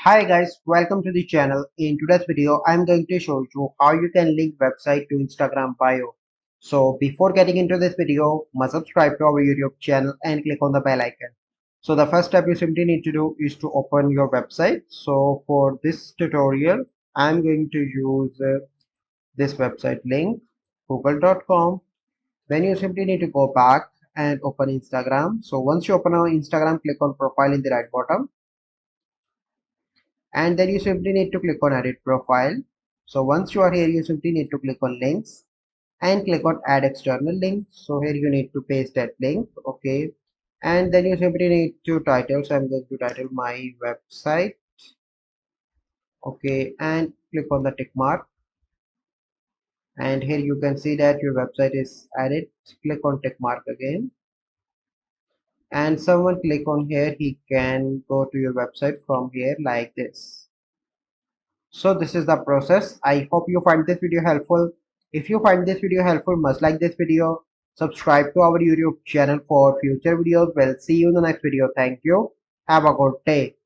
Hi guys, welcome to the channel. In today's video, I'm going to show you how you can link website to Instagram bio. So before getting into this video, must subscribe to our YouTube channel and click on the bell icon. So the first step you simply need to do is to open your website. So for this tutorial, I'm going to use this website link, google.com. Then you simply need to go back and open Instagram. So once you open our Instagram, click on profile in the right bottom, and then you simply need to click on edit profile. So once you are here, you simply need to click on links and click on add external link. So here you need to paste that link. Okay, and then you simply need to title. So I'm going to title my website. Okay, and click on the tick mark, and here you can see that your website is added. Click on tick mark again, and someone click on here, he can go to your website from here like this. So this is the process. I hope you find this video helpful. If you find this video helpful, must like this video, subscribe to our YouTube channel for future videos. We'll see you in the next video. Thank you. Have a good day.